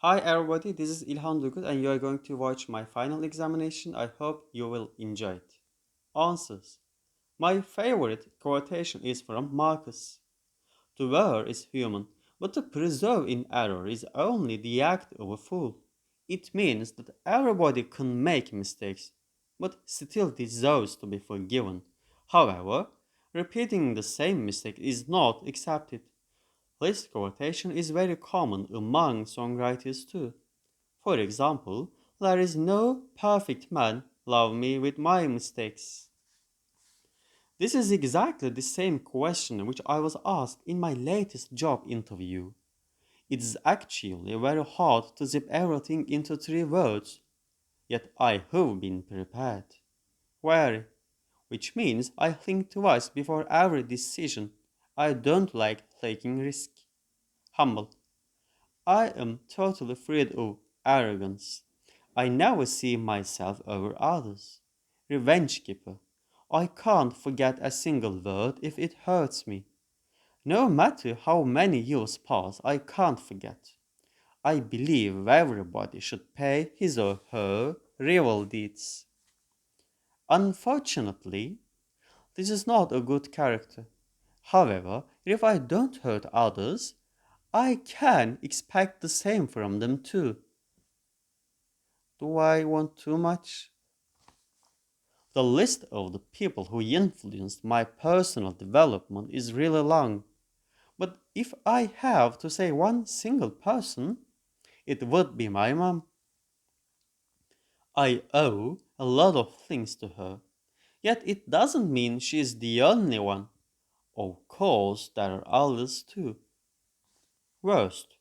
Hi everybody, this is İlhan Durgut and you are going to watch my final examination. I hope you will enjoy it. Answers. My favorite quotation is from Marcus. To err is human, but to preserve in error is only the act of a fool. It means that everybody can make mistakes, but still deserves to be forgiven. However, repeating the same mistake is not accepted. This quotation is very common among songwriters too. For example, there is no perfect man, love me with my mistakes. This is exactly the same question which I was asked in my latest job interview. It is actually very hard to zip everything into 3 words, yet I have been prepared. Very, which means I think twice before every decision. I don't like taking risk. Humble. I am totally afraid of arrogance. I never see myself over others. Revenge keeper. I can't forget a single word if it hurts me. No matter how many years pass, I can't forget. I believe everybody should pay his or her rival deeds. Unfortunately, this is not a good character. However, if I don't hurt others, I can expect the same from them too. Do I want too much? The list of the people who influenced my personal development is really long. But if I have to say one single person, it would be my mom. I owe a lot of things to her, yet it doesn't mean she is the only one. Of course, there are others too. Worst,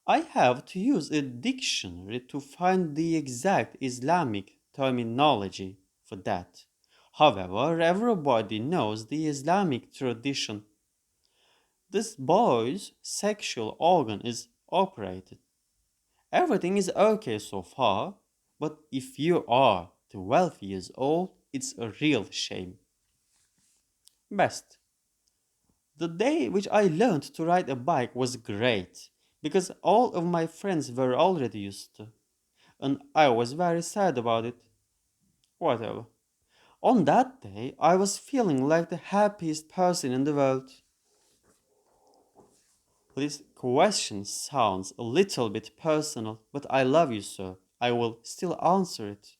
I have to use a dictionary to find the exact Islamic terminology for that. However, everybody knows the Islamic tradition. This boy's sexual organ is operated. Everything is okay so far, but if you are 12 years old, it's a real shame. Best. The day which I learned to ride a bike was great because all of my friends were already used to, and I was very sad about it. Whatever. On that day, I was feeling like the happiest person in the world. This question sounds a little bit personal, but I love you, sir. I will still answer it.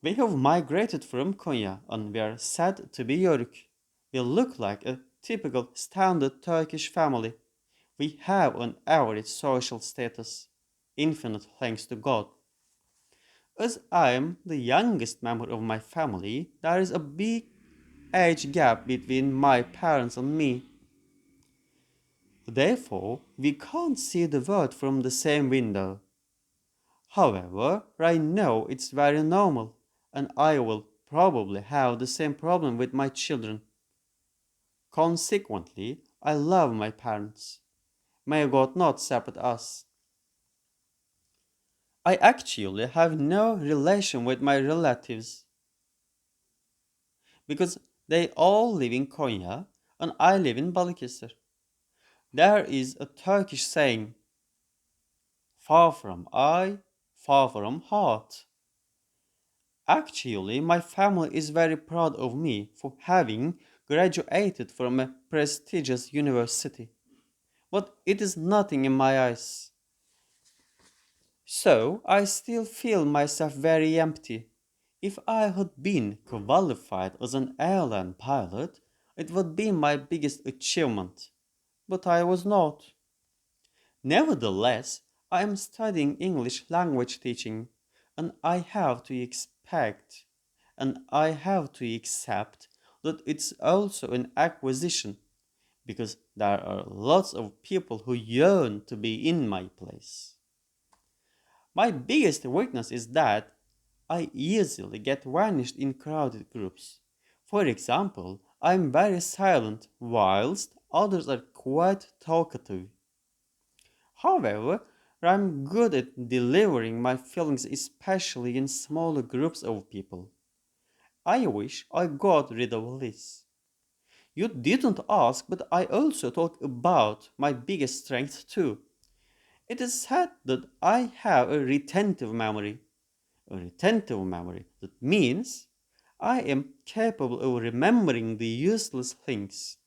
We have migrated from Konya and we are sad to be Yörük. We look like a typical standard Turkish family. We have an average social status. Infinite thanks to God. As I am the youngest member of my family, there is a big age gap between my parents and me. Therefore, we can't see the world from the same window. However, right now it's very normal, and I will probably have the same problem with my children. Consequently, I love my parents. May God not separate us. I actually have no relation with my relatives because they all live in Konya and I live in Balıkesir. There is a Turkish saying, far from eye, far from heart. Actually, my family is very proud of me for having graduated from a prestigious university. But it is nothing in my eyes. So I still feel myself very empty. If I had been qualified as an airline pilot, it would be my biggest achievement. But I was not. Nevertheless, I am studying English language teaching, and I have to expect and I have to accept that it's also an acquisition because there are lots of people who yearn to be in my place. My biggest weakness is that I easily get vanished in crowded groups. For example, I am very silent whilst others are quite talkative. However, I'm good at delivering my feelings, especially in smaller groups of people. I wish I got rid of this. You didn't ask, but I also talk about my biggest strength too. It is said that I have a retentive memory. A retentive memory. That means I am capable of remembering the useless things.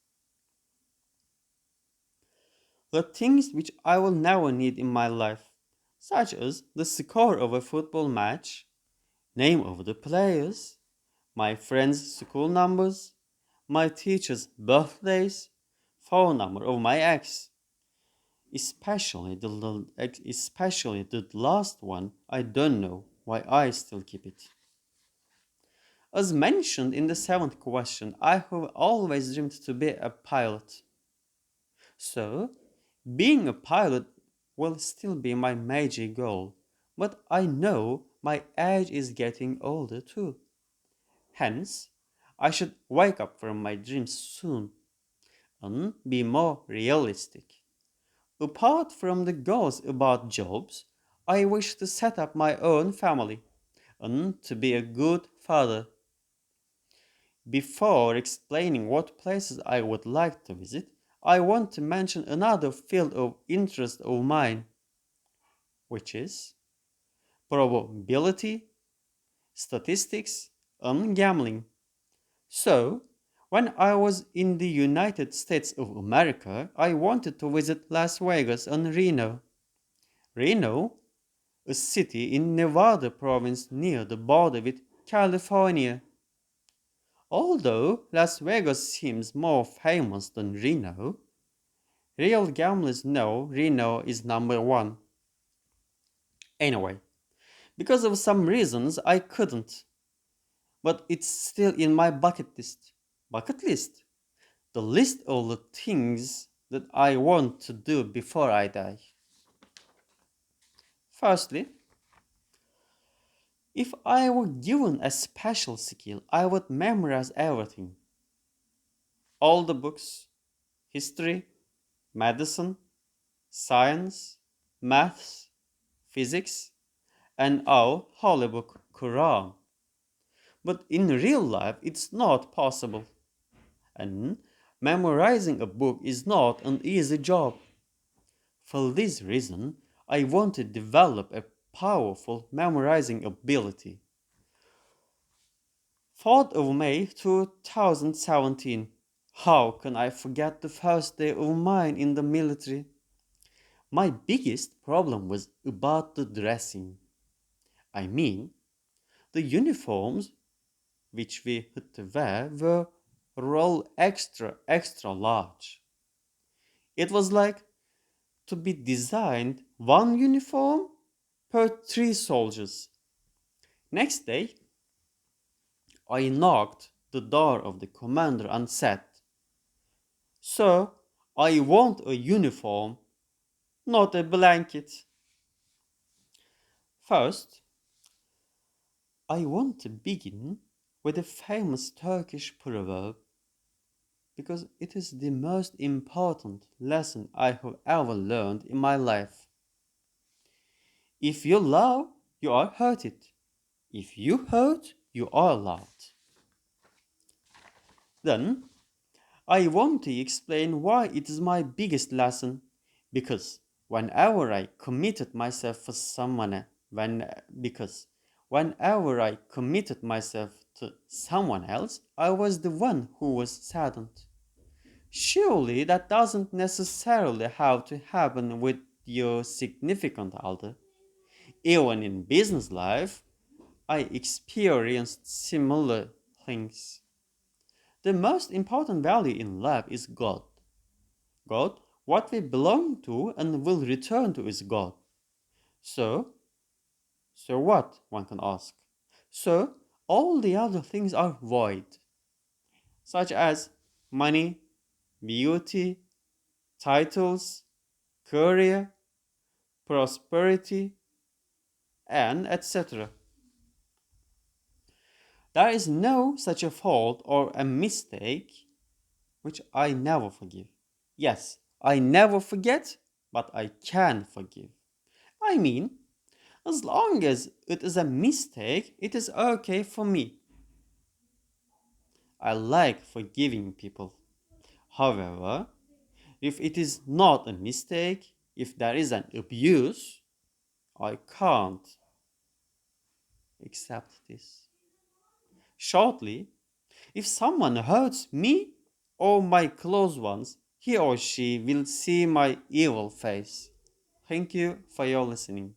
The things which I will never need in my life, such as the score of a football match, name of the players, my friends' school numbers, my teachers' birthdays, phone number of my ex, especially the last one. I don't know why I still keep it. As mentioned in the seventh question, I have always dreamed to be a pilot. So, being a pilot will still be my major goal, but I know my age is getting older too. Hence, I should wake up from my dreams soon and be more realistic. Apart from the goals about jobs, I wish to set up my own family and to be a good father. Before explaining what places I would like to visit, I want to mention another field of interest of mine, which is probability, statistics, and gambling. So, when I was in the United States of America, I wanted to visit Las Vegas and Reno. Reno, a city in Nevada province near the border with California. Although Las Vegas seems more famous than Reno, real gamblers know Reno is number one. Anyway, because of some reasons I couldn't, but it's still in my bucket list. Bucket list? The list of the things that I want to do before I die. Firstly, if I were given a special skill, I would memorize everything. All the books, history, medicine, science, maths, physics, and our holy book, Quran. But in real life, it's not possible. And memorizing a book is not an easy job. For this reason, I want to develop a powerful memorizing ability. 4th of May 2017. How can I forget the first day of mine in the military? My biggest problem was about the dressing. I mean, the uniforms which we had to wear were roll extra large. It was like to be designed one uniform per three soldiers. Next day, I knocked the door of the commander and said, "Sir, I want a uniform, not a blanket." First, I want to begin with a famous Turkish proverb because it is the most important lesson I have ever learned in my life. If you love, you are hurted. If you hurt, you are loved. Then, I want to explain why it is my biggest lesson. Because whenever I committed myself for someone, because whenever I committed myself to someone else, I was the one who was saddened. Surely that doesn't necessarily have to happen with your significant other. Even in business life, I experienced similar things. The most important value in life is God. God, what we belong to and will return to is God. So, so what? One can ask. So, all the other things are void, such as money, beauty, titles, career, prosperity, and etc. There is no such a fault or a mistake which I never forgive. Yes, I never forget, but I can forgive. I mean, as long as it is a mistake, it is okay for me. I like forgiving people. However, if it is not a mistake, If there is an abuse, I can't accept this. Shortly, if someone hurts me or my close ones, he or she will see my evil face. Thank you for your listening.